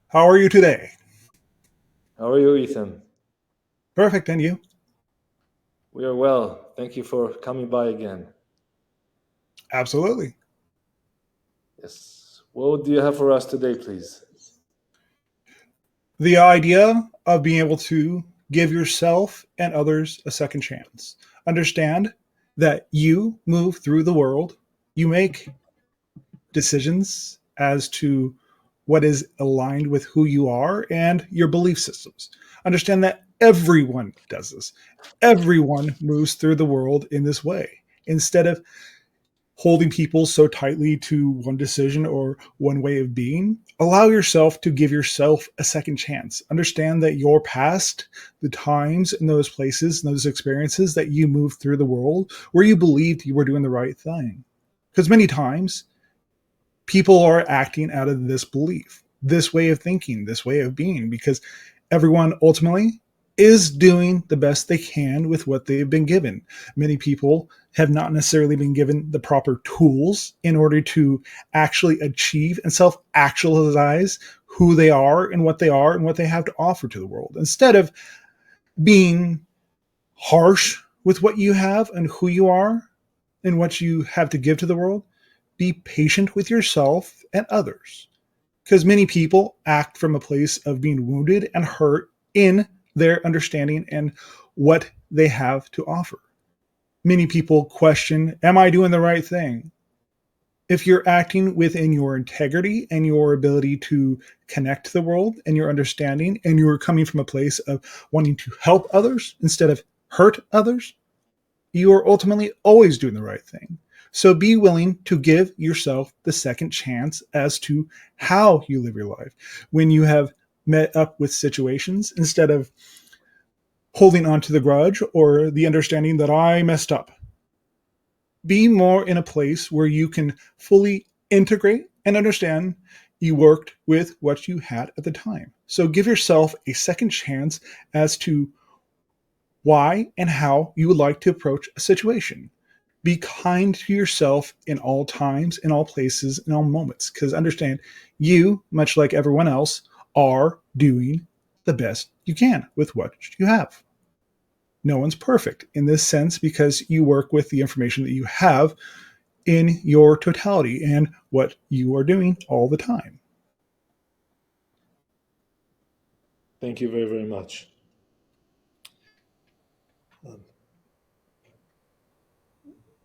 How are you today? How are you, Ethan? Perfect, and you? We are well. Thank you for coming by again. Absolutely. Yes. What do you have for us today, please? The idea of being able to give yourself and others a second chance. Understand that you move through the world, you make decisions as to what is aligned with who you are and your belief systems. Understand that everyone does this. Everyone moves through the world in this way. Instead of holding people so tightly to one decision or one way of being, allow yourself to give yourself a second chance. Understand that your past, the times and those places and those experiences that you moved through the world where you believed you were doing the right thing. Because many times people are acting out of this belief, this way of thinking, this way of being, because everyone ultimately is doing the best they can with what they've been given. Many people have not necessarily been given the proper tools in order to actually achieve and self actualize who they are and what they have to offer to the world. Instead of being harsh with what you have and who you are and what you have to give to the world, be patient with yourself and others. Because many people act from a place of being wounded and hurt in their understanding and what they have to offer. Many people question, am I doing the right thing? If you're acting within your integrity and your ability to connect to the world and your understanding, and you're coming from a place of wanting to help others instead of hurt others, you are ultimately always doing the right thing. So be willing to give yourself the second chance as to how you live your life. When you have met up with situations, instead of holding on to the grudge or the understanding that I messed up, be more in a place where you can fully integrate and understand you worked with what you had at the time. So give yourself a second chance as to why and how you would like to approach a situation. Be kind to yourself in all times, in all places, in all moments. Because understand, you, much like everyone else, are doing the best you can with what you have. No one's perfect in this sense because you work with the information that you have in your totality and what you are doing all the time. Thank you very, very much.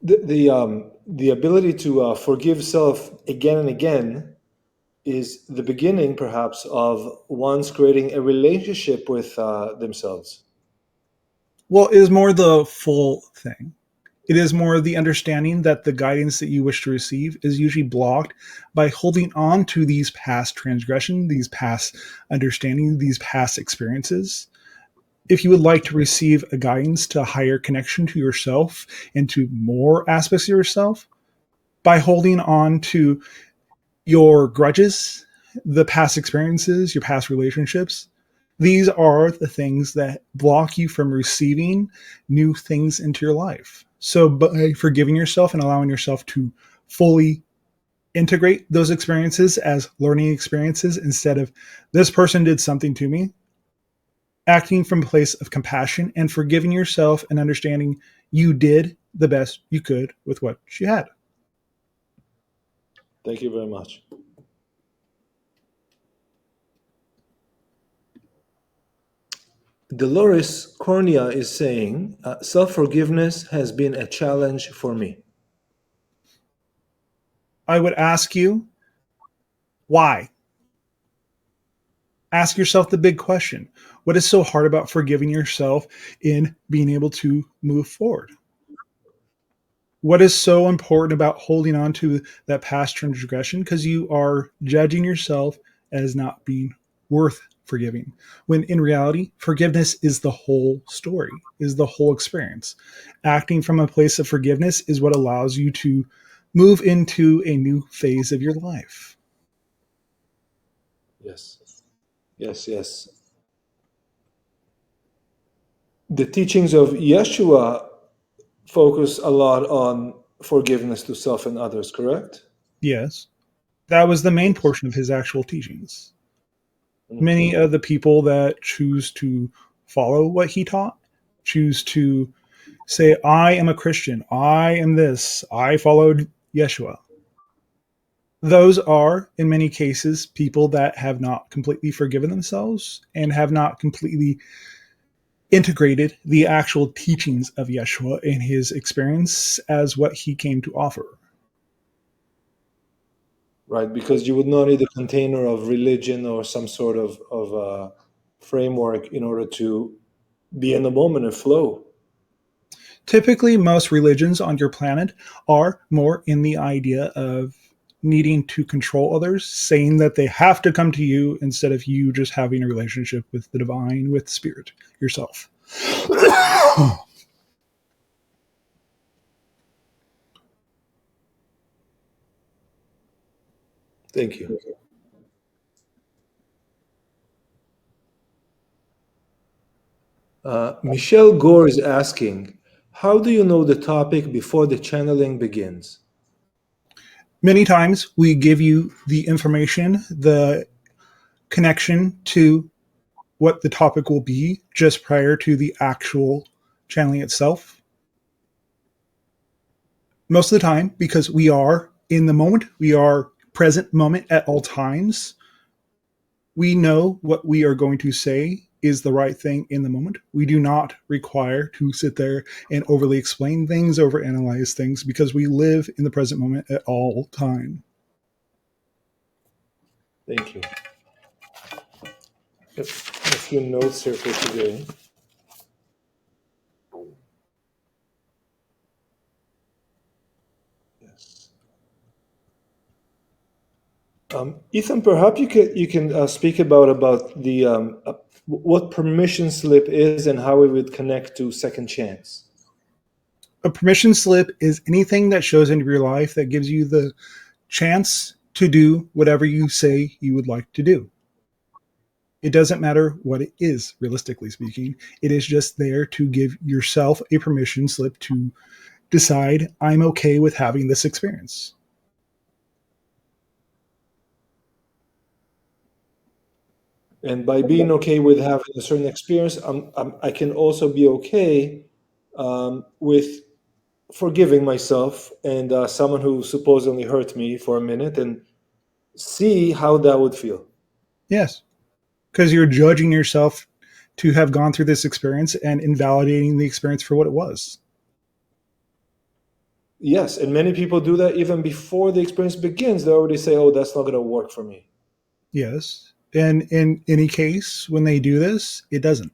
The ability to forgive self again and again is the beginning, perhaps, of one's creating a relationship with themselves. Well, it is more the full thing. It is more the understanding that the guidance that you wish to receive is usually blocked by holding on to these past transgressions, these past understanding, these past experiences. If you would like to receive a guidance to a higher connection to yourself and to more aspects of yourself, by holding on to your grudges, the past experiences, your past relationships, these are the things that block you from receiving new things into your life. So, by forgiving yourself and allowing yourself to fully integrate those experiences as learning experiences instead of this person did something to me, acting from a place of compassion and forgiving yourself and understanding you did the best you could with what you had. Thank you very much. Dolores Cornea is saying, self forgiveness has been a challenge for me. I would ask you, why? Ask yourself the big question. What is so hard about forgiving yourself in being able to move forward? What is so important about holding on to that past transgression? Because you are judging yourself as not being worth forgiving. When in reality, forgiveness is the whole story, is the whole experience. Acting from a place of forgiveness is what allows you to move into a new phase of your life. Yes, yes, yes. The teachings of Yeshua focus a lot on forgiveness to self and others, correct? Yes, that was the main Yes. portion of his actual teachings. Many of the people that choose to follow what he taught choose to say, I am a Christian, I am this, I followed Yeshua. Those are, in many cases, people that have not completely forgiven themselves and have not completely integrated the actual teachings of Yeshua in his experience as what he came to offer. Right, because you would not need a container of religion or some sort of framework in order to be in the moment and flow. Typically, most religions on your planet are more in the idea of needing to control others, saying that they have to come to you instead of you just having a relationship with the divine, with spirit yourself. Thank you. Michelle Gore is asking, how do you know the topic before the channeling begins? Many times we give you the information, the connection to what the topic will be just prior to the actual channeling itself. Most of the time, because we are in the moment, we are present moment at all times, we know what we are going to say is the right thing in the moment. We do not require to sit there and overly explain things, overanalyze things, because we live in the present moment at all time. Thank you. A few notes here for today. Yes. Ethan, perhaps you can speak about the what permission slip is and how it would connect to second chance. A permission slip is anything that shows into your life that gives you the chance to do whatever you say you would like to do. It doesn't matter what it is, realistically speaking. It is just there to give yourself a permission slip to decide, I'm okay with having this experience. And by being okay with having a certain experience, I can also be okay with forgiving myself and someone who supposedly hurt me for a minute and see how that would feel. Yes, because you're judging yourself to have gone through this experience and invalidating the experience for what it was. Yes, and many people do that even before the experience begins. They already say, oh, that's not going to work for me. Yes. And in any case, when they do this, it doesn't.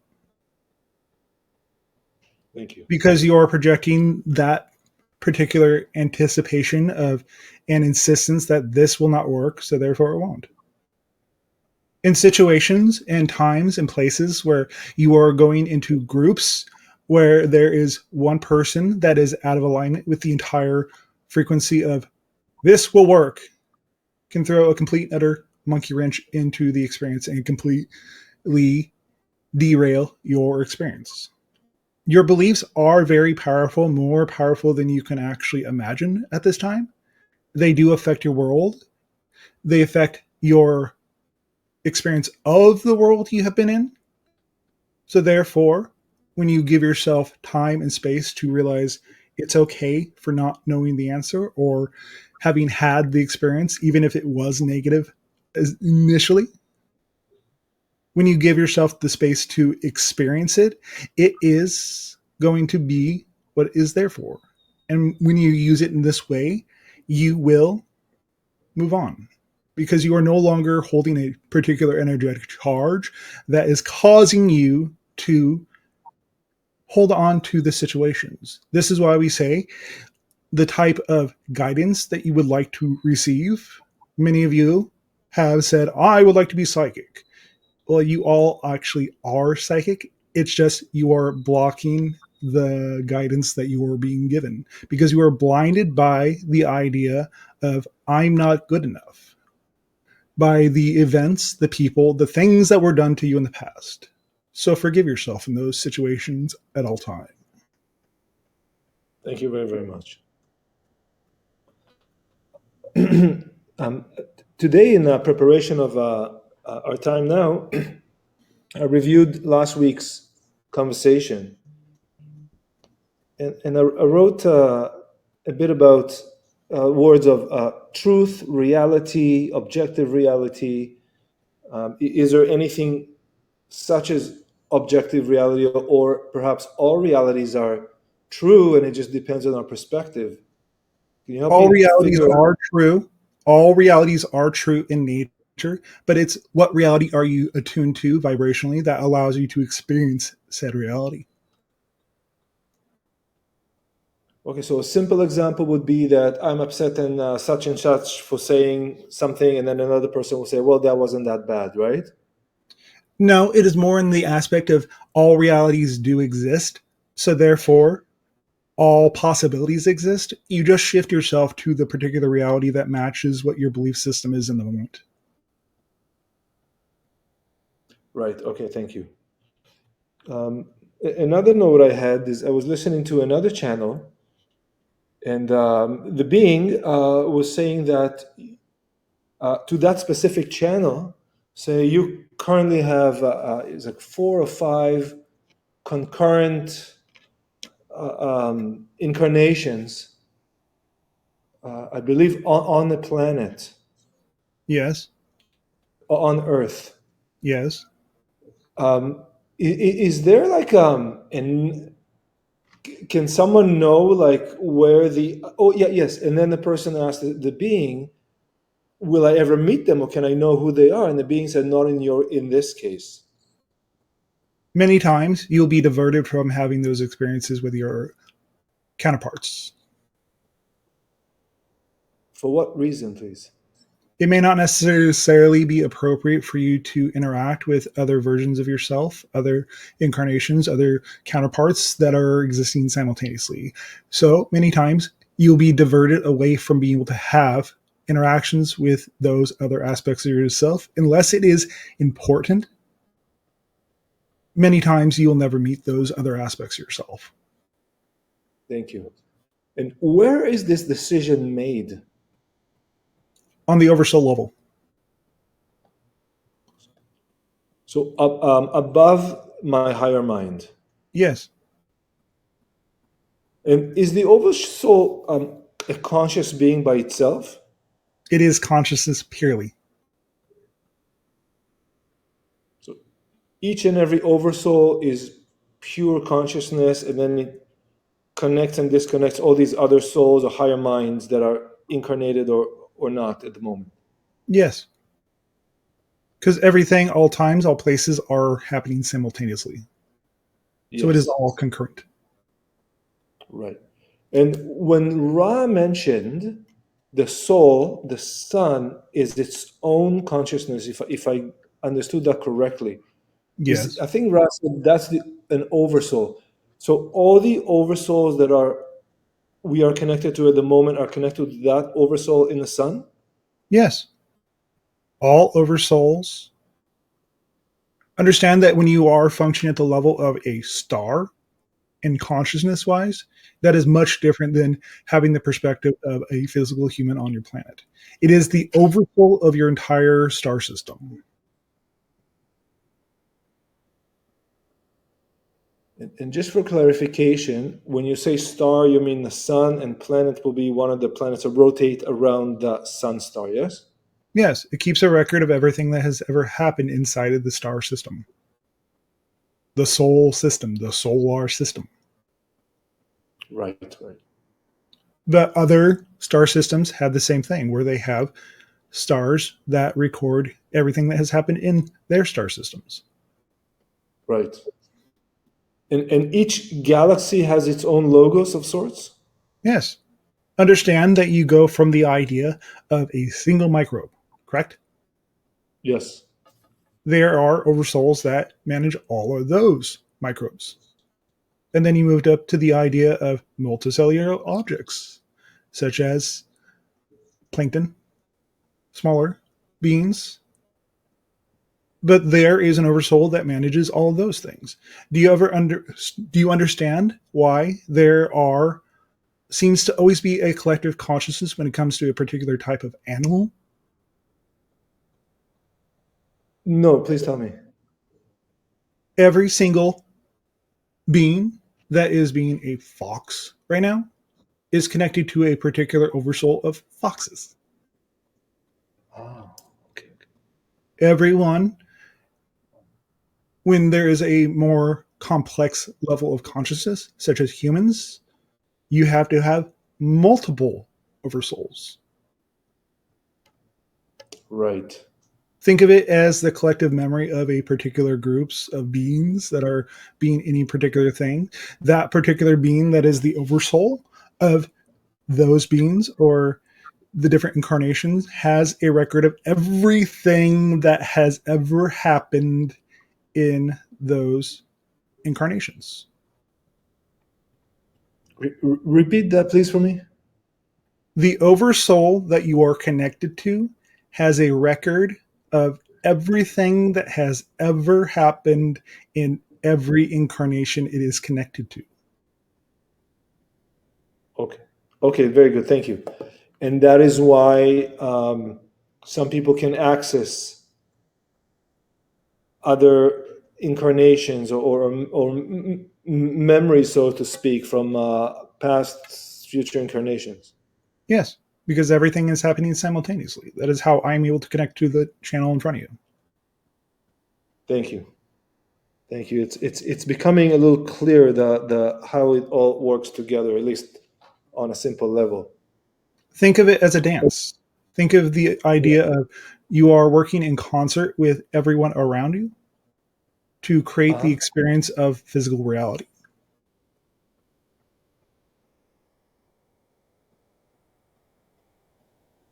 Thank you. Because you are projecting that particular anticipation of an insistence that this will not work, so therefore it won't. In situations and times and places where you are going into groups where there is one person that is out of alignment with the entire frequency of this will work, can throw a complete utter monkey wrench into the experience and completely derail your experience. Your beliefs are very powerful, more powerful than you can actually imagine at this time. They do affect your world. They affect your experience of the world you have been in. So, therefore, when you give yourself time and space to realize it's okay for not knowing the answer or having had the experience, even if it was negative initially, when you give yourself the space to experience it, it is going to be what it is there for. And when you use it in this way, you will move on because you are no longer holding a particular energetic charge that is causing you to hold on to the situations. This is why we say the type of guidance that you would like to receive. Many of you have said, I would like to be psychic. Well, you all actually are psychic. It's just you are blocking the guidance that you are being given because you are blinded by the idea of I'm not good enough, by the events, the people, the things that were done to you in the past. So forgive yourself in those situations at all times. Thank you very, very much. um, Today, in preparation of our time now. I reviewed last week's conversation, and I wrote a bit about words of truth, reality, objective reality. Is there anything such as objective reality, or perhaps all realities are true and it just depends on our perspective? Can you help All me realities figure out? are true. All realities are true in nature, but it's what reality are you attuned to vibrationally that allows you to experience said reality. Okay, so a simple example would be that I'm upset and such for saying something, and then another person will say, well, that wasn't that bad, right? No, it is more in the aspect of all realities do exist. So therefore, all possibilities exist. You just shift yourself to the particular reality that matches what your belief system is in the moment. Right, okay, thank you. Another note I had is I was listening to another channel, and the being was saying that to that specific channel, say you currently have it's like 4 or 5 concurrent incarnations, I believe, on the planet, Yes, on Earth. yes. Is there like an can someone know like where the oh yeah yes, and then the person asked the being, will I ever meet them, or can I know who they are? And the being said, not in this case. Many times you'll be diverted from having those experiences with your counterparts. For what reason, please? It may not necessarily be appropriate for you to interact with other versions of yourself, other incarnations, other counterparts that are existing simultaneously. So many times you'll be diverted away from being able to have interactions with those other aspects of yourself unless it is important. Many times you'll never meet those other aspects of yourself. Thank you. And where is this decision made? On the oversoul level, So above my higher mind. yes, And is the oversoul a conscious being by itself? it is consciousness purely. So each and every oversoul is pure consciousness, and then it connects and disconnects all these other souls or higher minds that are incarnated or not at the moment. Yes, because everything, all times, all places are happening simultaneously. So it is Yes, all concurrent. right. And when Ra mentioned the soul, the sun is its own consciousness, if I understood that correctly. Is Yes. I think Ra said that's an oversoul. So all the oversouls that are we are connected to at the moment are connected to that oversoul in the sun? Yes. All oversouls. Understand that when you are functioning at the level of a star and consciousness wise, that is much different than having the perspective of a physical human on your planet. It is the oversoul of your entire star system. And just for clarification, when you say star, you mean the sun, and planet will be one of the planets that rotate around the sun star, yes? Yes, it keeps a record of everything that has ever happened inside of the star system, the solar system, the solar system. Right, right. The other star systems have the same thing where they have stars that record everything that has happened in their star systems. Right. And each galaxy has its own logos of sorts? Yes. Understand that you go from the idea of a single microbe, correct? Yes. There are oversouls that manage all of those microbes. And then you moved up to the idea of multicellular objects, such as plankton, smaller beings. But there is an oversoul that manages all of those things. Do you understand why there are seems to always be a collective consciousness when it comes to a particular type of animal? No, please tell me. Every single being that is being a fox right now is connected to a particular oversoul of foxes. Oh, okay. Everyone, when there is a more complex level of consciousness, such as humans, you have to have multiple oversouls. Right. Think of it as the collective memory of a particular groups of beings that are being any particular thing. That particular being that is the oversoul of those beings or the different incarnations has a record of everything that has ever happened in those incarnations. Repeat that, please, for me. The oversoul that you are connected to has a record of everything that has ever happened in every incarnation it is connected to. Okay. Okay, very good. Thank you. And that is why some people can access other incarnations or memories, so to speak, from past, future incarnations. Yes, because everything is happening simultaneously. That is how I'm able to connect to the channel in front of you. Thank you. Thank you. It's becoming a little clearer the how it all works together, at least on a simple level. Think of it as a dance. Think of the Yeah. idea of you are working in concert with everyone around you to create the Uh-huh. experience of physical reality.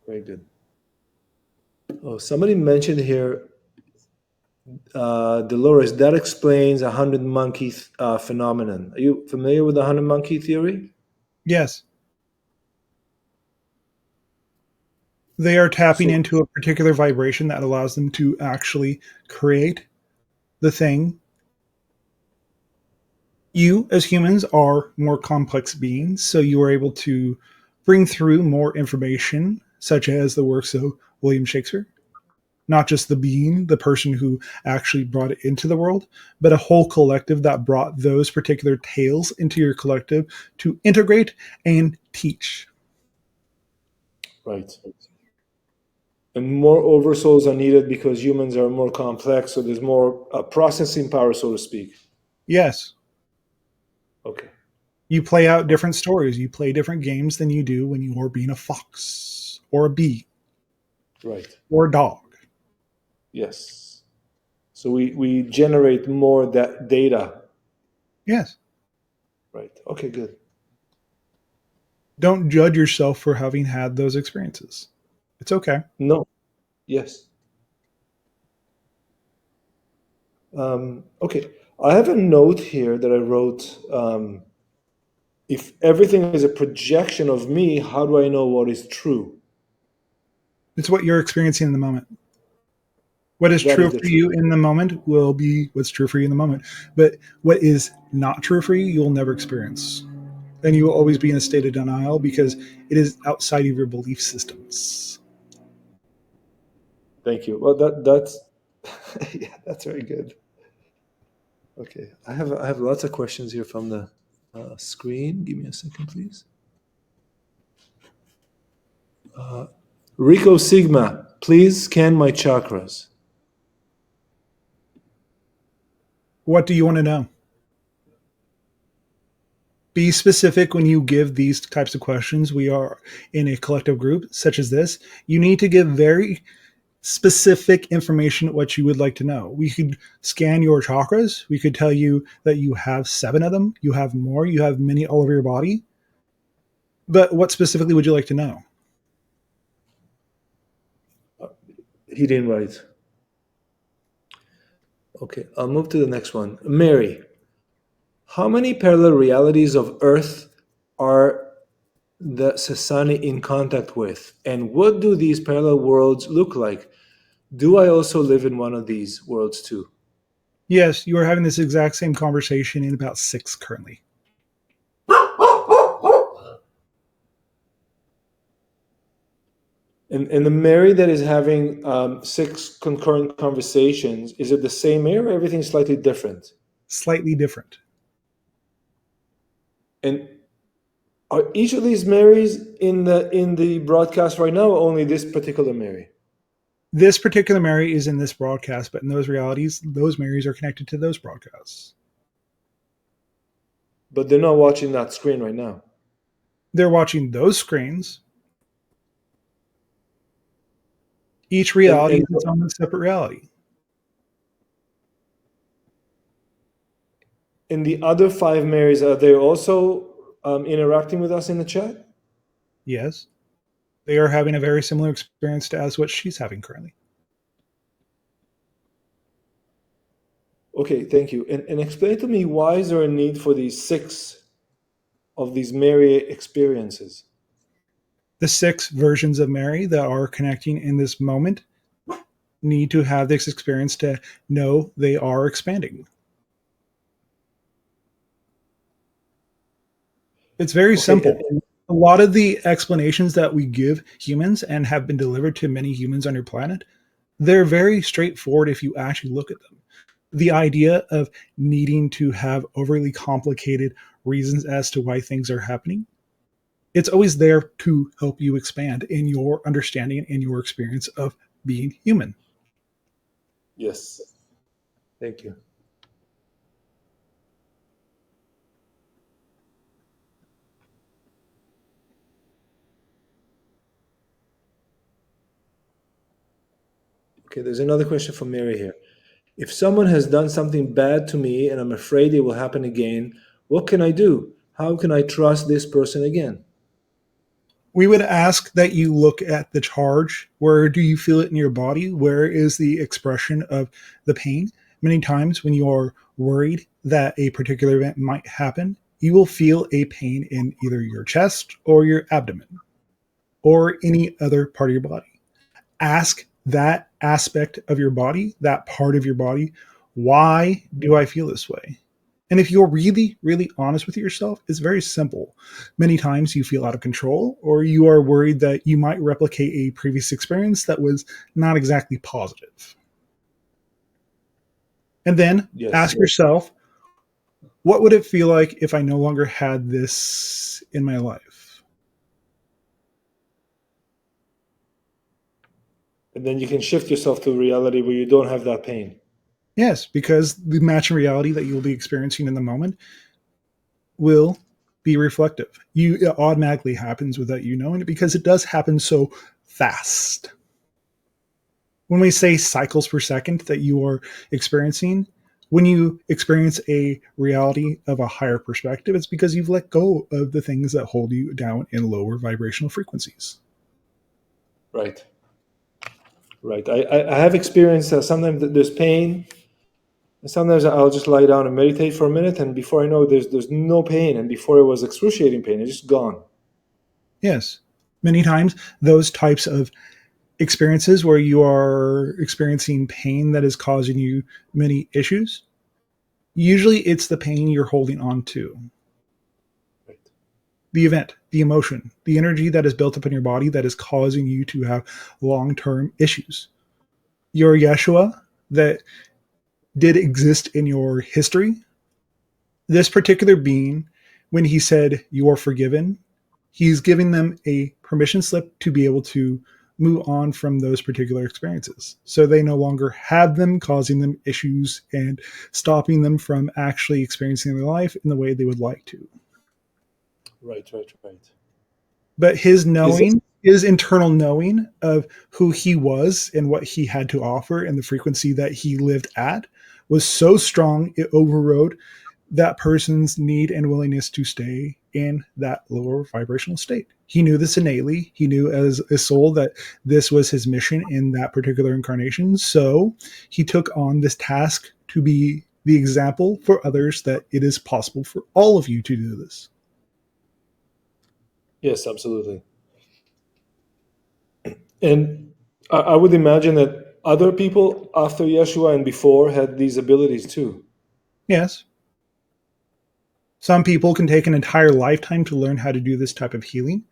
Very good. Oh, somebody mentioned here, Dolores. That explains a hundred monkey phenomenon. Are you familiar with the hundred monkey theory? Yes, they are tapping So, into a particular vibration that allows them to actually create the thing. You, as humans, are more complex beings, so you are able to bring through more information, such as the works of William Shakespeare. Not just the being, the person who actually brought it into the world, but a whole collective that brought those particular tales into your collective to integrate and teach. right. And more oversouls are needed because humans are more complex, so there's more processing power, so to speak. Yes, Okay. you play out Okay. different stories. You play different games than you do when you are being a fox or a bee Right. or a dog. Yes. So we generate more that data. Yes. Right. Okay, good. Don't judge yourself for having had those experiences. It's okay. No. Yes. Okay. I have a note here that I wrote. If everything is a projection of me, how do I know what is true? It's what you're experiencing in the moment. What is That true is the for truth. you in the moment will be what's true for you in the moment. But what is not true for you, you'll never experience. And you will always be in a state of denial because it is outside of your belief systems. Thank you. Well, that's yeah, that's very good. Okay, I have lots of questions here from the screen. Give me a second, please. Rico Sigma, please scan my chakras. What do you want to know? Be specific when you give these types of questions. We are in a collective group such as this. You need to give very specific information what you would like to know. We could scan your chakras. We could tell you that you have 7 of them, you have more, you have many all over your body. But what specifically would you like to know? He didn't write. Okay, I'll move to the next one. Mary, how many parallel realities of Earth are the Sasani in contact with? And what do these parallel worlds look like? Do I also live in one of these worlds too? Yes, you are having this exact same conversation in about 6 currently. And the Mary that is having 6 concurrent conversations, is it the same Mary or everything slightly different? Slightly different. And are each of these Marys in the broadcast right now, or only this particular Mary? This particular Mary is in this broadcast, but in those realities, those Marys are connected to those broadcasts. But they're not watching that screen right now. They're watching those screens. Each reality And is its own separate reality. in the other 5 Marys, are they also interacting with us in the chat? Yes. They are having a very similar experience to as what she's having currently. Okay, thank you. And explain to me, why is there a need for these 6 of these Mary experiences? The 6 versions of Mary that are connecting in this moment need to have this experience to know they are expanding. It's very simple. A lot of the explanations that we give humans and have been delivered to many humans on your planet, they're very straightforward if you actually look at them. The idea of needing to have overly complicated reasons as to why things are happening, it's always there to help you expand in your understanding and your experience of being human. Yes. Thank you. Okay, there's another question from Mary here. If someone has done something bad to me and I'm afraid it will happen again, what can I do? How can I trust this person again? We would ask that you look at the charge. Where do you feel it in your body? Where is the expression of the pain? Many times when you are worried that a particular event might happen, you will feel a pain in either your chest or your abdomen or any other part of your body. Ask that aspect of your body, that part of your body, why do I feel this way? And if you're really, really honest with yourself, it's very simple. Many times you feel out of control, or you are worried that you might replicate a previous experience that was not exactly positive. And then ask yourself, what would it feel like if I no longer had this in my life? And then you can shift yourself to a reality where you don't have that pain. Yes, because the matching reality that you'll be experiencing in the moment will be reflective. It automatically happens without you knowing it because it does happen so fast. When we say cycles per second that you are experiencing, when you experience a reality of a higher perspective, it's because you've let go of the things that hold you down in lower vibrational frequencies. Right. Right. I have experienced sometimes there's pain. And sometimes I'll just lie down and meditate for a minute, and before I know, there's no pain, and before it was excruciating pain, it's just gone. Yes. Many times those types of experiences where you are experiencing pain that is causing you many issues, usually it's the pain you're holding on to. Right. The event, the emotion, the energy that is built up in your body that is causing you to have long-term issues. Your Yeshua that did exist in your history, this particular being, when he said you are forgiven, he's giving them a permission slip to be able to move on from those particular experiences. So they no longer have them, causing them issues and stopping them from actually experiencing their life in the way they would like to. Right. But his knowing, his internal knowing of who he was and what he had to offer and the frequency that he lived at was so strong, it overrode that person's need and willingness to stay in that lower vibrational state. He knew this innately. He knew as a soul that this was his mission in that particular incarnation. So he took on this task to be the example for others that it is possible for all of you to do this. Yes, absolutely. And I would imagine that other people after Yeshua and before had these abilities too. Yes. Some people can take an entire lifetime to learn how to do this type of healing.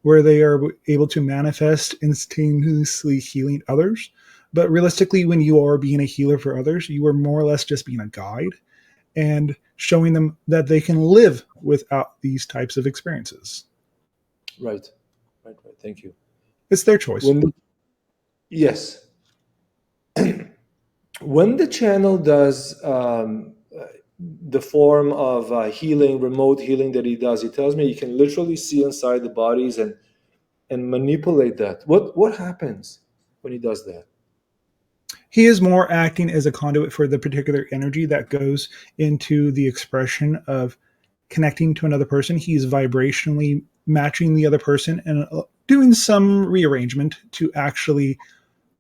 where they are able to manifest instantaneously healing others. But realistically, when you are being a healer for others, you are more or less just being a guide and showing them that they can live without these types of experiences. Right. Thank you. It's their choice. Yes. When the channel does the form of healing, remote healing that he does, he tells me you can literally see inside the bodies and manipulate that. What happens when he does that? He is more acting as a conduit for the particular energy that goes into the expression of connecting to another person. He's vibrationally matching the other person and doing some rearrangement to actually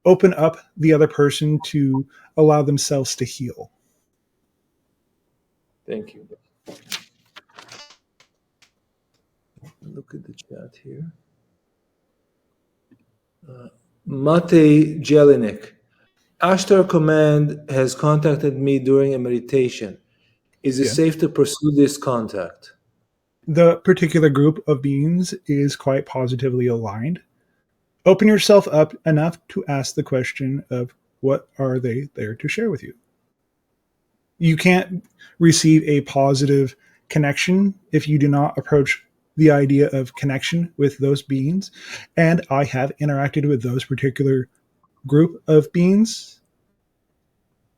open up the other person to allow themselves to heal. Thank you. Look at the chat here. Mate Jelinek. Ashtar Command has contacted me during a meditation. Is it Yeah. safe to pursue this contact? The particular group of beings is quite positively aligned. Open yourself up enough to ask the question of what are they there to share with you. You can't receive a positive connection if you do not approach the idea of connection with those beings. And I have interacted with those particular group of beings,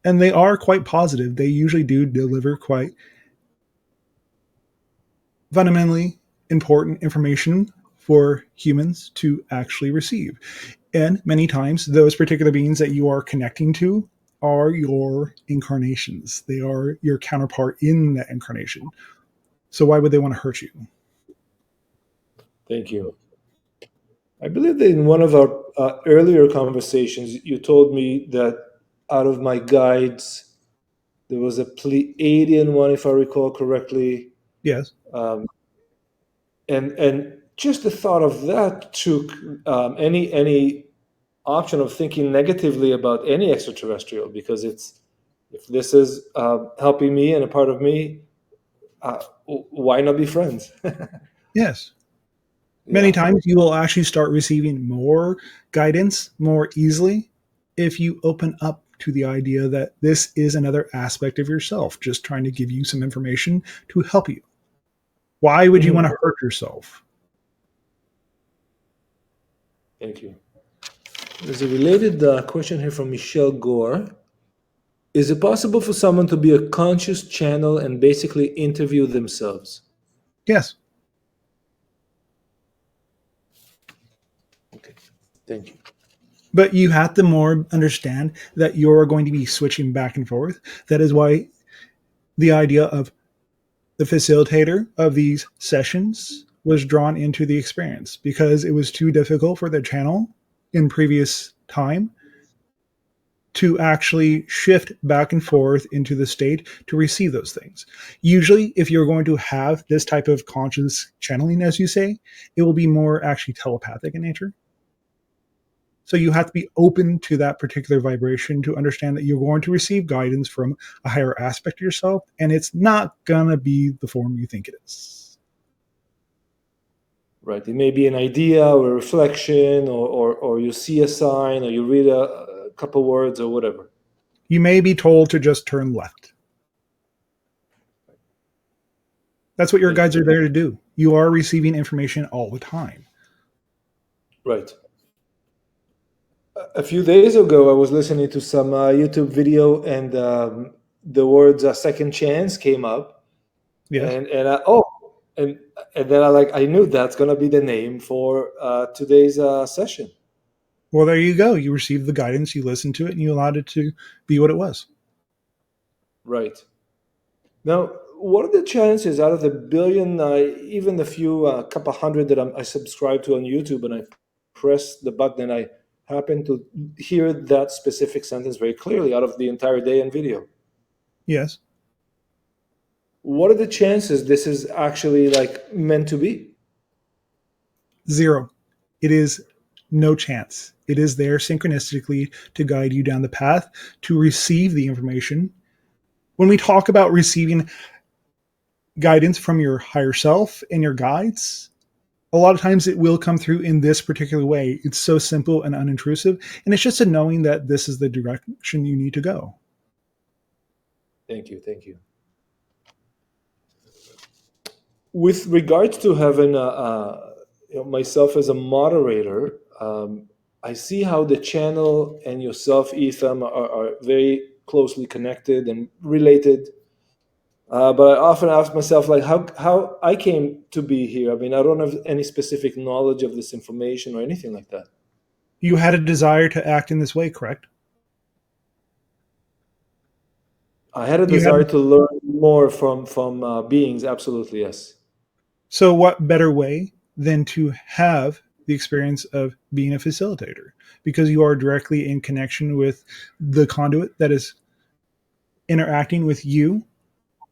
and they are quite positive. They usually do deliver quite fundamentally important information for humans to actually receive. And many times, those particular beings that you are connecting to are your incarnations. They are your counterpart in that incarnation. So why would they want to hurt you? Thank you. I believe that in one of our earlier conversations, you told me that out of my guides, there was a Pleiadian one, if I recall correctly. Yes. And just the thought of that took any option of thinking negatively about any extraterrestrial, because it's, if this is helping me and a part of me, why not be friends? Yes. Many Yeah. times you will actually start receiving more guidance more easily if you open up to the idea that this is another aspect of yourself, just trying to give you some information to help you. Why would you Mhm. want to hurt yourself? Thank you. There's a related question here from Michelle Gore. Is it possible for someone to be a conscious channel and basically interview themselves? Yes. Okay, thank you. But you have to more understand that you're going to be switching back and forth. That is why the idea of the facilitator of these sessions was drawn into the experience, because it was too difficult for the channel in previous time to actually shift back and forth into the state to receive those things. Usually, if you're going to have this type of conscious channeling, as you say, it will be more actually telepathic in nature. So you have to be open to that particular vibration to understand that you're going to receive guidance from a higher aspect of yourself, and it's not going to be the form you think it is. Right. It may be an idea or a reflection, or you see a sign, or you read a couple words or whatever. You may be told to just turn left. That's what your guides are there to do. You are receiving information all the time. Right. A few days ago, I was listening to some YouTube video, and the words "second chance" came up, Yes. and then I knew that's gonna be the name for today's session. Well, there you go. You received the guidance, you listened to it, and you allowed it to be what it was. Right. Now, what are the chances out of the billion, even the few couple hundred that I subscribe to on YouTube, and I press the button and I happen to hear that specific sentence very clearly out of the entire day and video? Yes. What are the chances this is actually like meant to be? Zero. It is no chance. It is there synchronistically to guide you down the path to receive the information. When we talk about receiving guidance from your higher self and your guides, A lot of times it will come through in this particular way. It's so simple and unintrusive. And it's just a knowing that this is the direction you need to go. Thank you. Thank you. With regards to having myself as a moderator, I see how the channel and yourself, Ethium, are very closely connected and related. But I often ask myself, like, how I came to be here. I mean, I don't have any specific knowledge of this information or anything like that. You had a desire to act in this way, correct? I had a You had desire to learn more from beings. Absolutely, yes. So what better way than to have the experience of being a facilitator, because you are directly in connection with the conduit that is interacting with you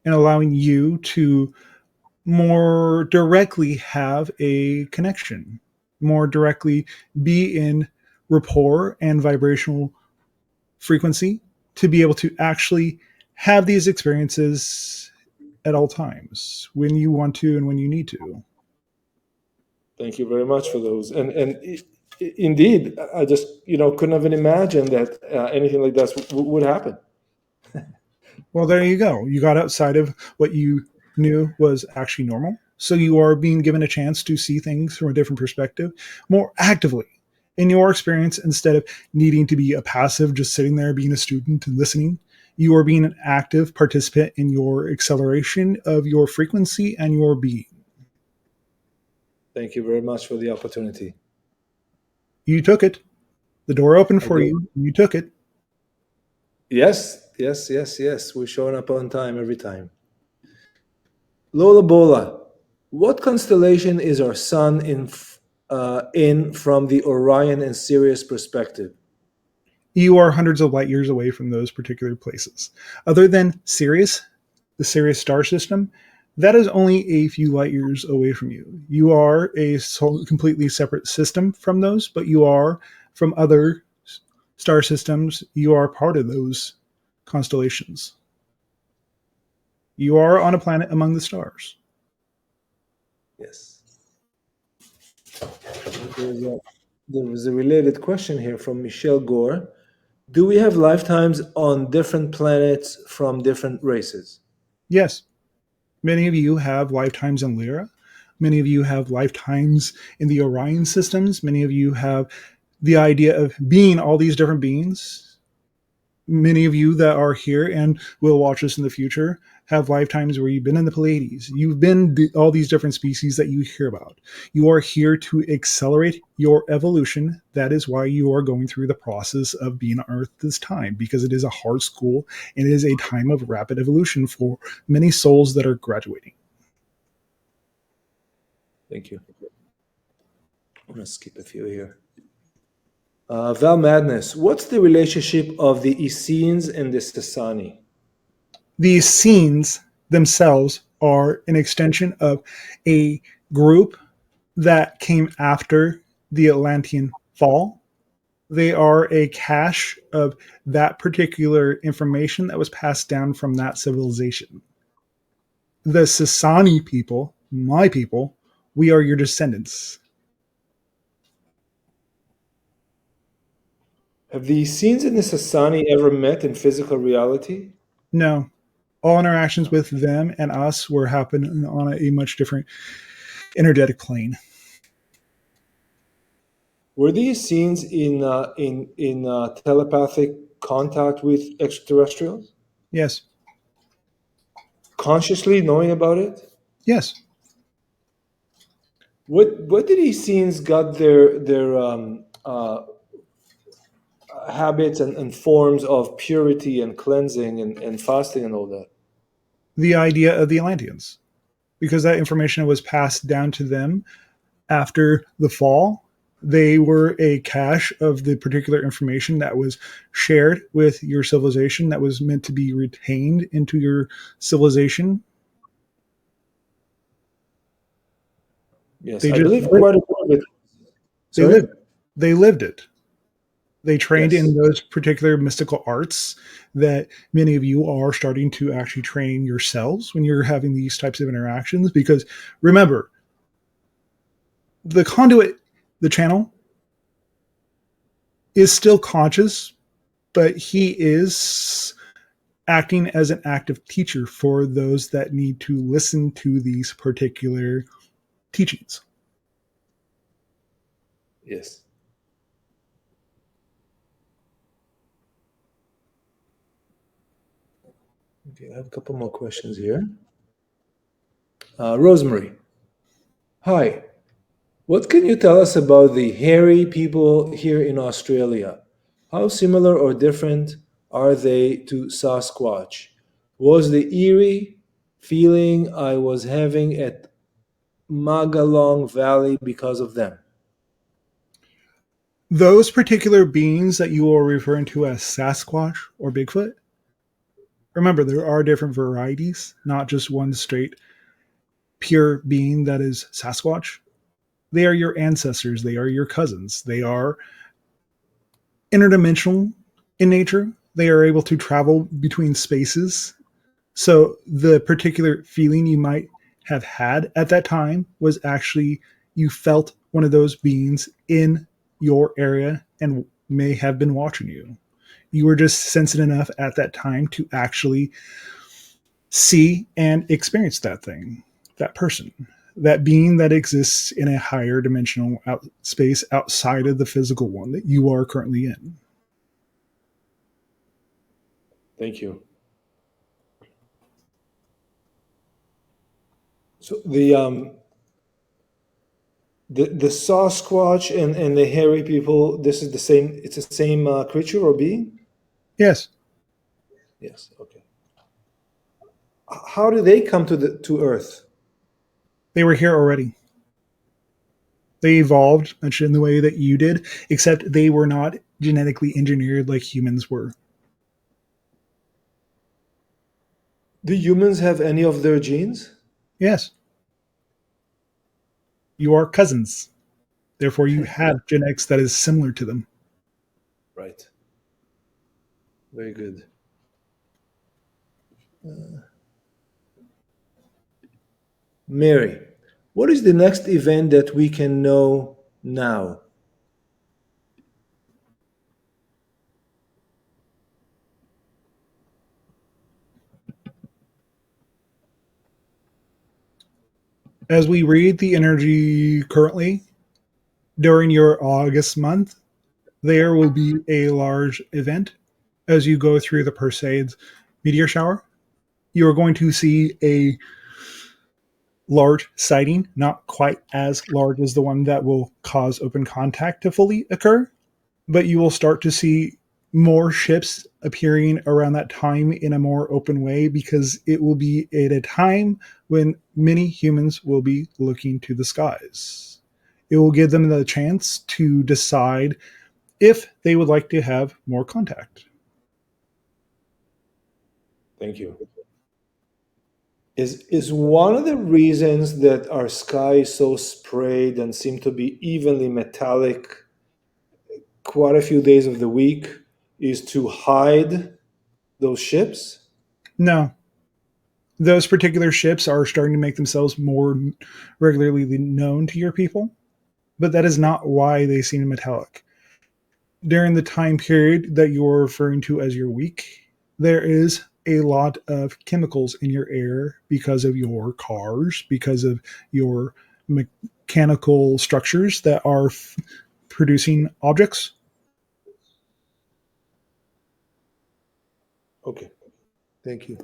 and allowing you to more directly have a connection, more directly be in rapport and vibrational frequency to be able to actually have these experiences at all times when you want to and when you need to. Thank you very much for those. Indeed, I just couldn't have imagined that anything like that would happen. Well, there you go. You got outside of what you knew was actually normal. So you are being given a chance to see things from a different perspective more actively in your experience instead of needing to be a passive, just sitting there being a student and listening. You are being an active participant in your acceleration of your frequency and your being. Thank you very much for the opportunity. You took it. The door opened I for did. you. You took it. Yes, yes, yes, yes. We're showing up on time every time. Lola Bola, what constellation is our sun in from the Orion and Sirius perspective? You are hundreds of light years away from those particular places. Other than Sirius, the Sirius star system, that is only a few light years away from you. You are a completely separate system from those, but you are from other star systems. You are part of those constellations. You are on a planet among the stars. Yes. There was a related question here from Michelle Gore. Do we have lifetimes on different planets from different races? Yes, many of you have lifetimes in Lyra. Many of you have lifetimes in the Orion systems. Many of you have the idea of being all these different beings. Many of you that are here and will watch us in the future have lifetimes where you've been in the Pleiades. You've been all these different species that you hear about. You are here to accelerate your evolution. That is why you are going through the process of being on Earth this time, because it is a hard school and it is a time of rapid evolution for many souls that are graduating. Thank you. I'm going to skip a few here. Val Madness, what's the relationship of the Essenes and the Sasani? These scenes themselves are an extension of a group that came after the Atlantean fall. They are a cache of that particular information that was passed down from that civilization. The Sasani people, my people, we are your descendants. Have the Essenes and the Sasani ever met in physical reality? No, all interactions with them and us were happening on a much different energetic plane. Were the Essenes in telepathic contact with extraterrestrials? Yes, Consciously knowing about it? yes. What did Essenes got their habits and forms of purity and cleansing and fasting and all that? The idea of the Atlanteans, because that information was passed down to them after the fall. They were a cache of the particular information that was shared with your civilization that was meant to be retained into your civilization. Yes, They I just believe quite a bit of it. they Sorry? lived they lived it. They trained Yes. in those particular mystical arts that many of you are starting to actually train yourselves when you're having these types of interactions. Because remember, The conduit, the channel, is still conscious, but he is acting as an active teacher for those that need to listen to these particular teachings. Yes. Okay, I have a couple more questions here. Rosemary. Hi. What can you tell us about the hairy people here in Australia? How similar or different are they to Sasquatch? Was the eerie feeling I was having at Magalong Valley because of them? Those particular beings that you are referring to as Sasquatch or Bigfoot, remember there are different varieties, not just one straight pure being that is Sasquatch. They are your ancestors, they are your cousins, they are interdimensional in nature. They are able to travel between spaces. So the particular feeling you might have had at that time was actually you felt one of those beings in your area and may have been watching you. You were just sensitive enough at that time to actually see and experience that thing, that person, that being that exists in a higher dimensional space outside of the physical one that you are currently in. Thank you. So the Sasquatch and the hairy people, this is the same. It's the same creature or being. Yes, Yes. Okay. How do they come to Earth? they were here already. They evolved much in the way that you did, except they were not genetically engineered like humans were. Do humans have any of their genes? Yes, you are cousins. Therefore, you Yeah. have genetics that is similar to them. Right. Very good. Mary, what is the next event that we can know now? As we read the energy currently, during your August month, there will be a large event as you go through the Perseids meteor shower. You are going to see a large sighting, not quite as large as the one that will cause open contact to fully occur, but you will start to see more ships appearing around that time in a more open way because it will be at a time when many humans will be looking to the skies. It will give them the chance to decide if they would like to have more contact. Thank you. Is one of the reasons that our sky is so sprayed and seem to be evenly metallic quite a few days of the week is to hide those ships? No, those particular ships are starting to make themselves more regularly known to your people, but that is not why they seem metallic. During the time period that you're referring to as your week, there is a lot of chemicals in your air because of your cars, because of your mechanical structures that are producing objects. Okay, thank you.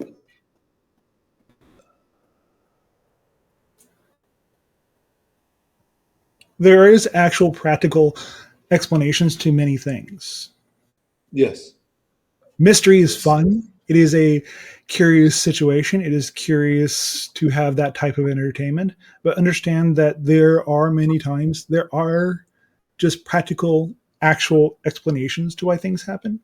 There is actual practical explanations to many things. Yes, Mystery is yes, fun. It is a curious situation. It is curious to have that type of entertainment, but understand that there are many times there are just practical, actual explanations to why things happen.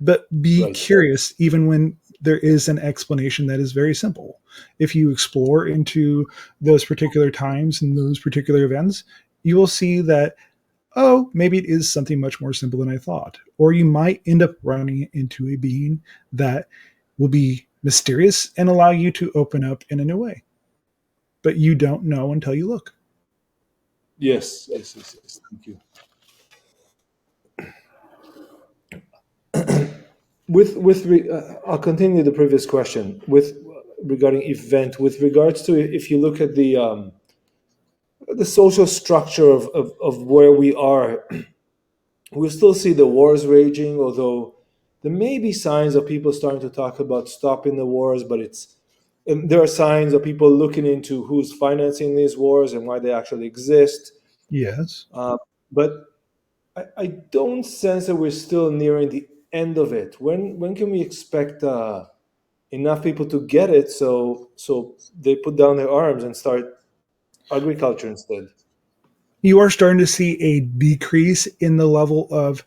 But be right. curious even when there is an explanation that is very simple. If you explore into those particular times and those particular events, you will see that, oh, maybe it is something much more simple than I thought. Or you might end up running into a being that will be mysterious and allow you to open up in a new way. But you don't know until you look. Yes. Thank you. I'll continue the previous question with regarding event. With regards to, if you look at the social structure of where we are, we still see the wars raging, although there may be signs of people starting to talk about stopping the wars, but and there are signs of people looking into who's financing these wars and why they actually exist. Yes. But I don't sense that we're still nearing the end of it. When can we expect enough people to get it so they put down their arms and start agriculture instead? You are starting to see a decrease in the level of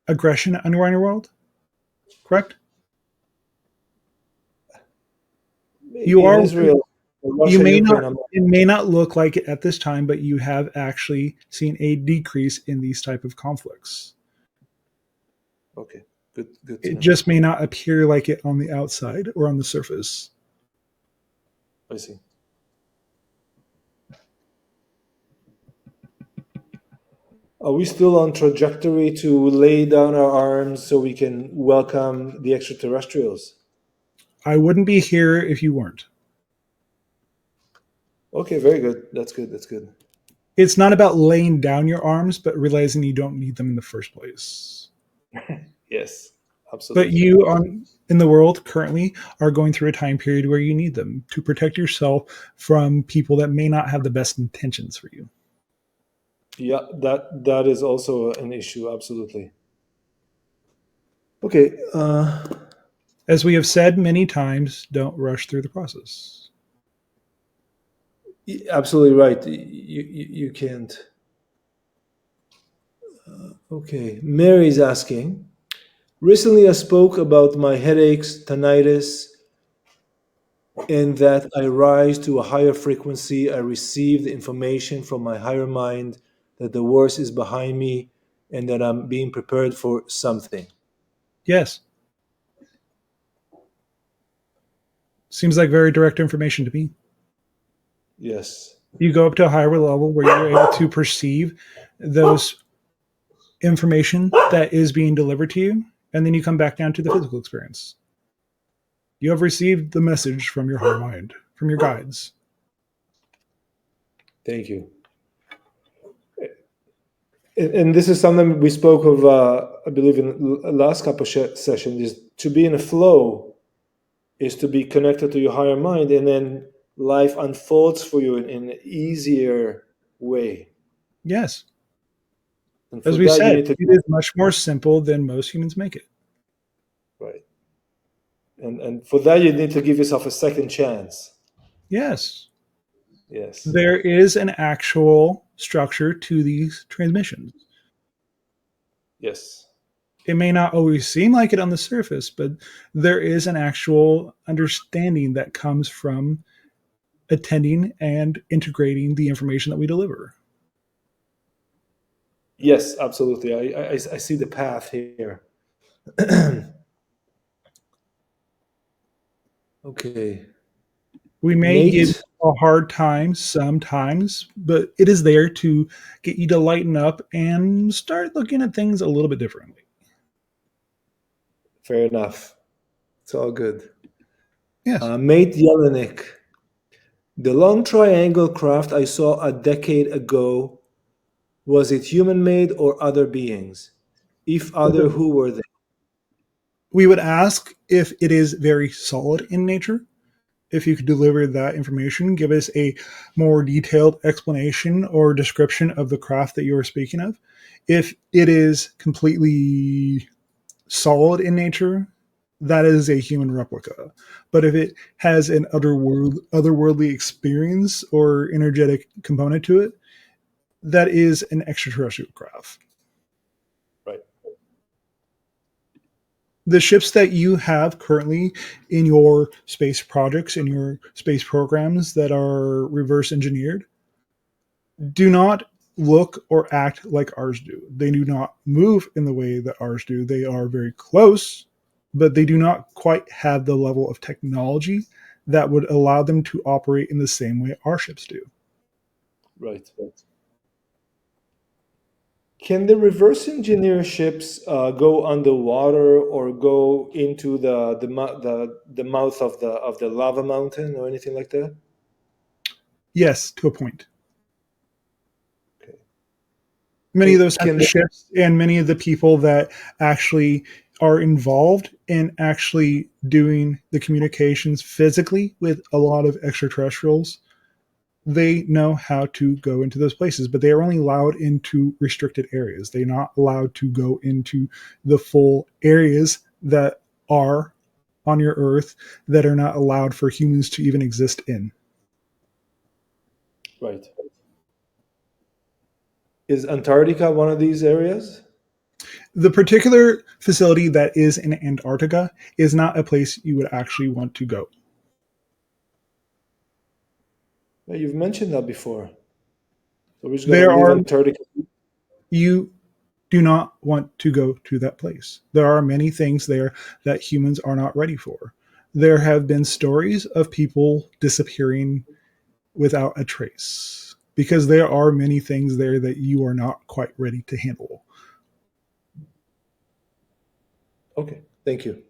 aggression around your world, correct? You Maybe in are Israel, you Russia, may Ukraine. not it may not look like it at this time, but you have actually seen a decrease in these type of conflicts. Okay, good to It know. just may not appear like it on the outside or on the surface. I see. Are we still on trajectory to lay down our arms so we can welcome the extraterrestrials? I wouldn't be here if you weren't. Okay, very good. That's good. That's good. It's not about laying down your arms, but realizing you don't need them in the first place. Yes, But absolutely. you on in the world currently are going through a time period where you need them to protect yourself from people that may not have the best intentions for you. Yeah, that is also an issue. Absolutely. Okay. As we have said many times, don't rush through the process. Absolutely right. You can't. Okay. Mary's asking. Recently, I spoke about my headaches, tinnitus, and that I rise to a higher frequency. I receive the information from my higher mind that the worst is behind me and that I'm being prepared for something. Yes. Seems like very direct information to me. Yes. You go up to a higher level where you're able to perceive those information that is being delivered to you, and then you come back down to the physical experience. You have received the message from your higher mind, from your guides. Thank you. And this is something we spoke of, I believe, in the last couple of sessions, is to be in a flow is to be connected to your higher mind, and then life unfolds for you in an easier way. Yes. And for As we that, you said, need to it is much more simple than most humans make it. right. And for that, you need to give yourself a second chance. Yes. Yes. There is an actual structure to these transmissions. Yes. It may not always seem like it on the surface, but there is an actual understanding that comes from attending and integrating the information that we deliver. Yes, absolutely. I see the path here. Okay. We may give Nate. a hard time sometimes, but it is there to get you to lighten up and start looking at things a little bit differently. Fair enough. It's all good. Yes. Mate Jelinek. The long triangle craft I saw a decade ago, was it human made or other beings? If other, who were they? We would ask if it is very solid in nature. If you could deliver that information, give us a more detailed explanation or description of the craft that you are speaking of. If it is completely solid in nature, that is a human replica. But if it has an otherworldly experience or energetic component to it, that is an extraterrestrial craft. Right. The ships that you have currently in your space projects, in your space programs that are reverse engineered, do not look or act like ours do. They do not move in the way that ours do. They are very close, but they do not quite have the level of technology that would allow them to operate in the same way our ships do. Right. Can the reverse engineer ships go underwater or go into the mouth of the lava mountain or anything like that? Yes, to a point. Okay. Many of And those types can of they, ships and many of the people that actually are involved in actually doing the communications physically with a lot of extraterrestrials, they know how to go into those places, but they are only allowed into restricted areas. They're not allowed to go into the full areas that are on your Earth that are not allowed for humans to even exist in. right? Is Antarctica one of these areas? The particular facility that is in Antarctica is not a place you would actually want to go. Yeah, you've mentioned that before. So we're just going to There leave are, Antarctica. you do not want to go to that place. There are many things there that humans are not ready for. There have been stories of people disappearing without a trace because there are many things there that you are not quite ready to handle. Okay, thank you.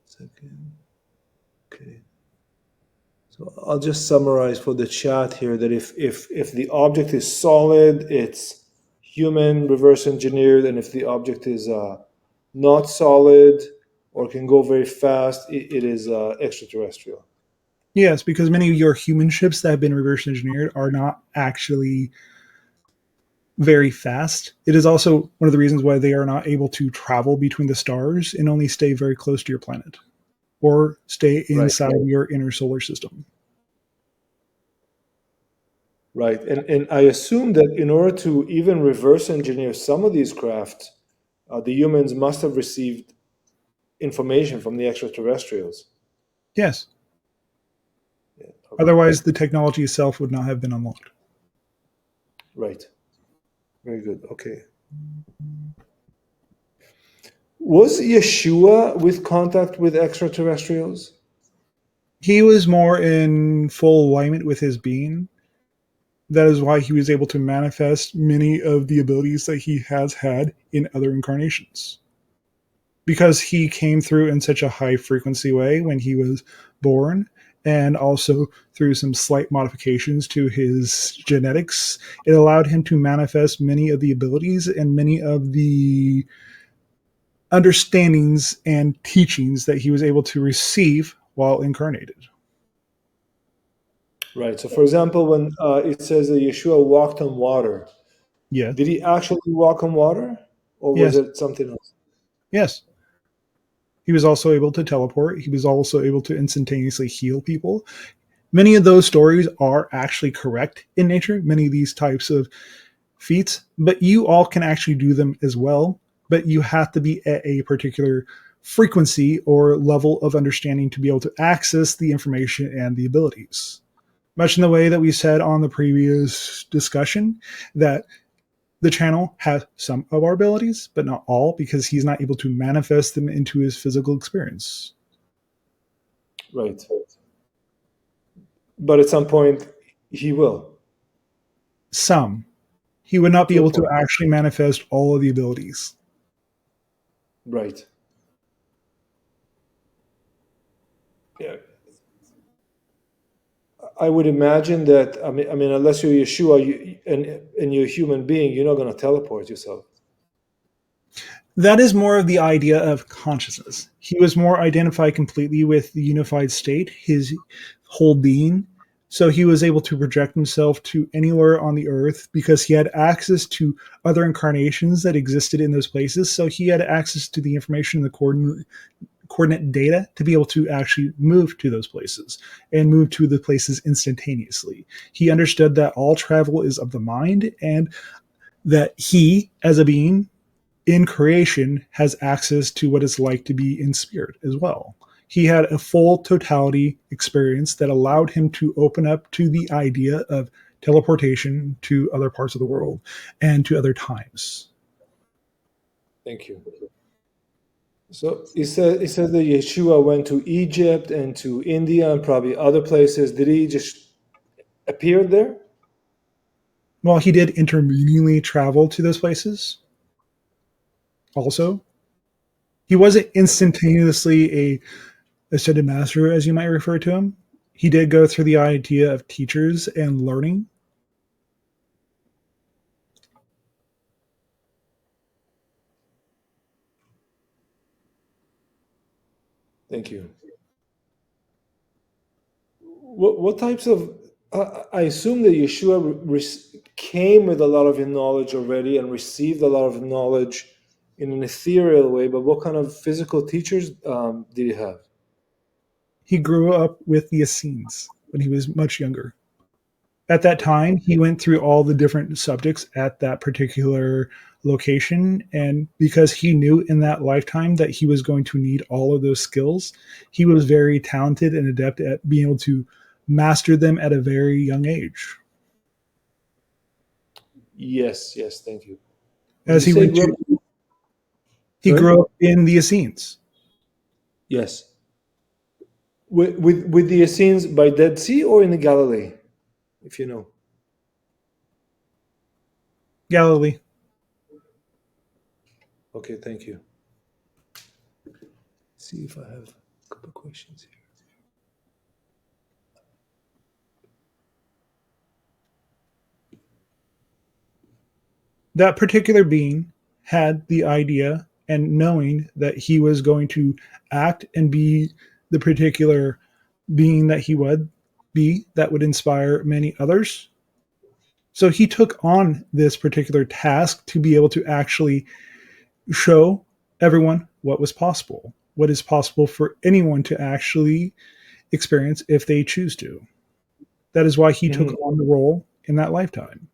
Second. Okay. So I'll just summarize for the chat here that if the object is solid, it's human reverse engineered, and if the object is not solid or can go very fast, it is extraterrestrial. Yes, because many of your human ships that have been reverse engineered are not actually very fast. It is also one of the reasons why they are not able to travel between the stars and only stay very close to your planet or stay Right, inside your inner solar system. right. And I assume that in order to even reverse engineer some of these craft, the humans must have received information from the extraterrestrials. Yes. Yeah, okay. Otherwise, the technology itself would not have been unlocked. Right. Very good. Okay. Was Yeshua with contact with extraterrestrials? He was more in full alignment with his being. That is why he was able to manifest many of the abilities that he has had in other incarnations. Because he came through in such a high frequency way when he was born, and also through some slight modifications to his genetics, it allowed him to manifest many of the abilities and many of the understandings and teachings that he was able to receive while incarnated. Right. So, for example, when it says that Yeshua walked on water, Yes, did he actually walk on water, or was yes, it something else? yes. He was also able to teleport. He was also able to instantaneously heal people. Many of those stories are actually correct in nature, many of these types of feats, but you all can actually do them as well. But you have to be at a particular frequency or level of understanding to be able to access the information and the abilities. Much in the way that we said on the previous discussion, that the channel has some of our abilities, but not all, because he's not able to manifest them into his physical experience. Right. But at some point, he will, Some. He would not be to a able to point. actually manifest all of the abilities. Right. Yeah. I would imagine that. I mean, unless you're Yeshua and you're a human being, you're not going to teleport yourself. That is more of the idea of consciousness. He was more identified completely with the unified state, his whole being. So he was able to project himself to anywhere on the earth because he had access to other incarnations that existed in those places. So he had access to the information, the coordinate data to be able to actually move to those places and move to the places instantaneously. He understood that all travel is of the mind and that he, as a being, in creation has access to what it's like to be in spirit as well. He had a full totality experience that allowed him to open up to the idea of teleportation to other parts of the world and to other times. Thank you. So it said that Yeshua went to Egypt and to India and probably other places. Did he just appear there? While he did intermittently travel to those places, also, he wasn't instantaneously a ascended master, as you might refer to him. He did go through the idea of teachers and learning. Thank you. What types of? I assume that Yeshua came with a lot of knowledge already and received a lot of knowledge in an ethereal way. But what kind of physical teachers did he have? He grew up with the Essenes when he was much younger. At that time, he went through all the different subjects at that particular location. And because he knew in that lifetime that he was going to need all of those skills, he was very talented and adept at being able to master them at a very young age. Yes, yes, thank you. When As you he say went grow, to, he sorry, grew up in the Essenes, yes, with the Essenes by Dead Sea or in the Galilee, if you know. Galilee. Okay, thank you. See if I have a couple of questions here. That particular being had the idea and knowing that he was going to act and be the particular being that he would be that would inspire many others. So he took on this particular task to be able to actually show everyone what was possible, what is possible for anyone to actually experience if they choose to. That is why he took Mhm. on the role in that lifetime.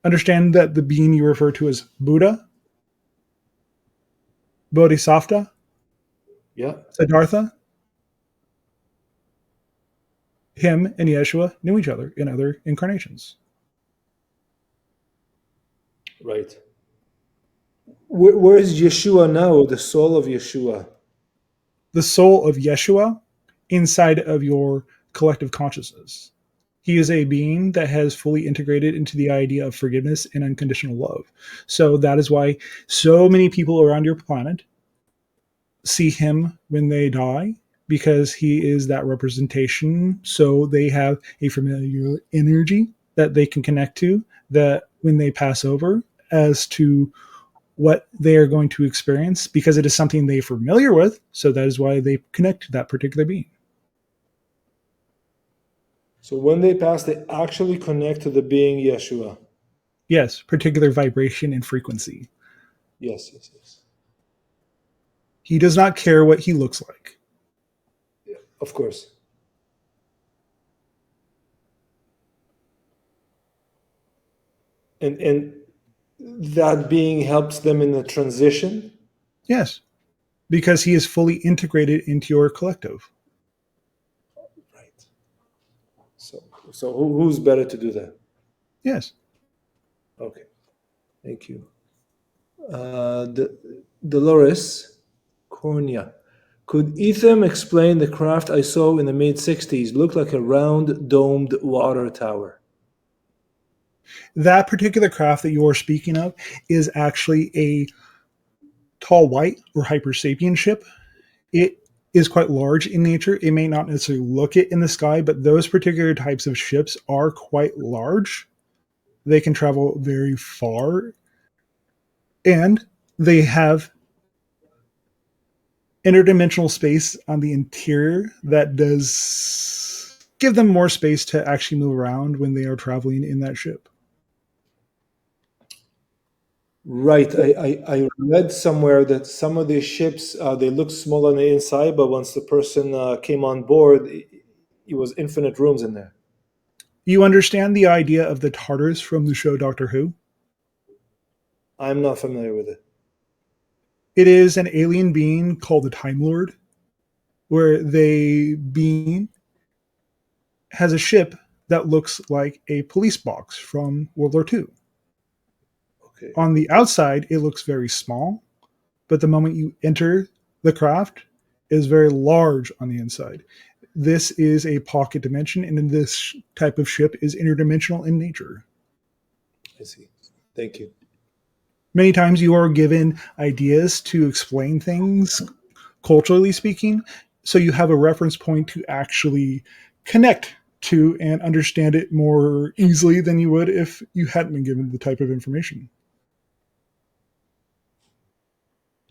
Understand that the being you refer to as Buddha, Bodhisattva, Yeah, Siddhartha, him and Yeshua knew each other in other incarnations. right. Where is Yeshua now? The soul of Yeshua. The soul of Yeshua inside of your collective consciousness. He is a being that has fully integrated into the idea of forgiveness and unconditional love. So that is why so many people around your planet see him when they die because he is that representation. So they have a familiar energy that they can connect to that when they pass over as to what they are going to experience because it is something they're familiar with. So that is why they connect to that particular being. So when they pass, they actually connect to the being Yeshua. Yes, particular vibration and frequency. Yes, yes, yes. He does not care what he looks like. Of course. And that being helps them in the transition. Yes, because he is fully integrated into your collective. Right. So so who's better to do that? Yes. Okay. Thank you. Dolores Cornea. Could Ethium explain the craft I saw in the mid 60s? Looked like a round domed water tower. That particular craft that you're speaking of is actually a tall white or hyper sapien ship. It is quite large in nature. It may not necessarily look it in the sky, but those particular types of ships are quite large. They can travel very far and they have interdimensional space on the interior that does give them more space to actually move around when they are traveling in that ship. Right. I read somewhere that some of these ships they look small on the inside, but once the person came on board, it was infinite rooms in there. You understand the idea of the TARDIS from the show Doctor Who? I'm not familiar with it. It is an alien being called the Time Lord, where they being has a ship that looks like a police box from World War II. Okay. On the outside, it looks very small, but the moment you enter The craft is very large on the inside. This is a pocket dimension, and this type of ship is interdimensional in nature. I see. Thank you. Many times you are given ideas to explain things, culturally speaking, so you have a reference point to actually connect to and understand it more easily than you would if you hadn't been given the type of information.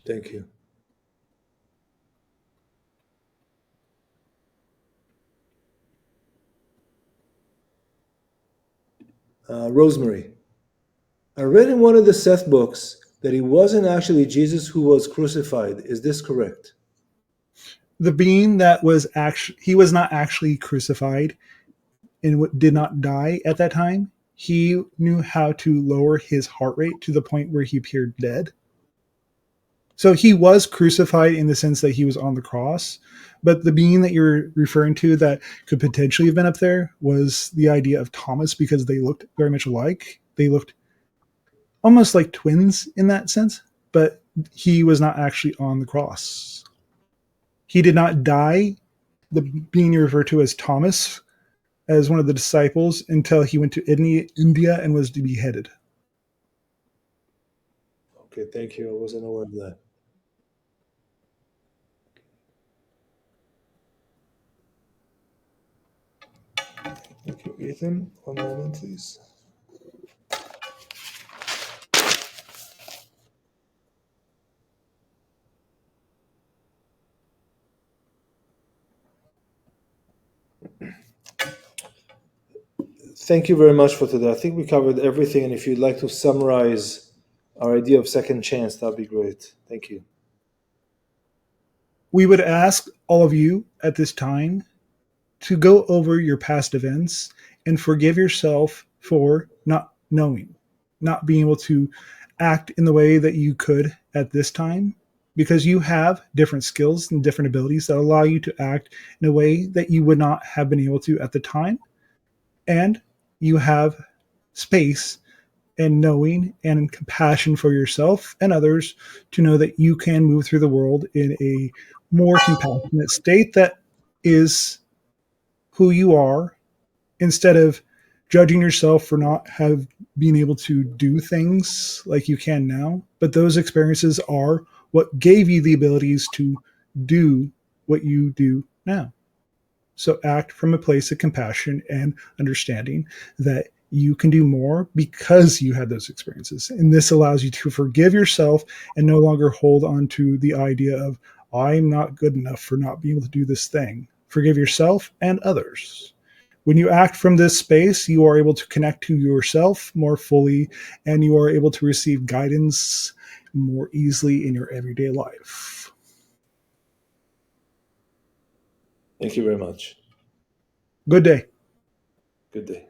Thank you. Rosemary, I read in one of the Seth books that it wasn't actually Jesus who was crucified. Is this correct? The being that was actually, he was not actually crucified and did not die at that time. He knew how to lower his heart rate to the point where he appeared dead. So he was crucified in the sense that he was on the cross. But the being that you're referring to that could potentially have been up there was the idea of Thomas, because they looked very much alike. They looked almost like twins in that sense, but he was not actually on the cross. He did not die. The being you refer to as Thomas, as one of the disciples, until he went to India and was beheaded. Okay, thank you. I wasn't aware of that. Thank you, Ethan. One moment, please. Thank you very much for today. I think we covered everything, and if you'd like to summarize our idea of second chance, that'd be great. Thank you. We would ask all of you at this time to go over your past events and forgive yourself for not knowing, not being able to act in the way that you could at this time, because you have different skills and different abilities that allow you to act in a way that you would not have been able to at the time. And you have space and knowing and compassion for yourself and others to know that you can move through the world in a more compassionate state that is who you are, instead of judging yourself for not have being able to do things like you can now. But those experiences are what gave you the abilities to do what you do now. So act from a place of compassion and understanding that you can do more because you had those experiences. And this allows you to forgive yourself and no longer hold on to the idea of, I'm not good enough for not being able to do this thing. Forgive yourself and others. When you act from this space, you are able to connect to yourself more fully, and you are able to receive guidance more easily in your everyday life. Thank you very much. Good day. Good day.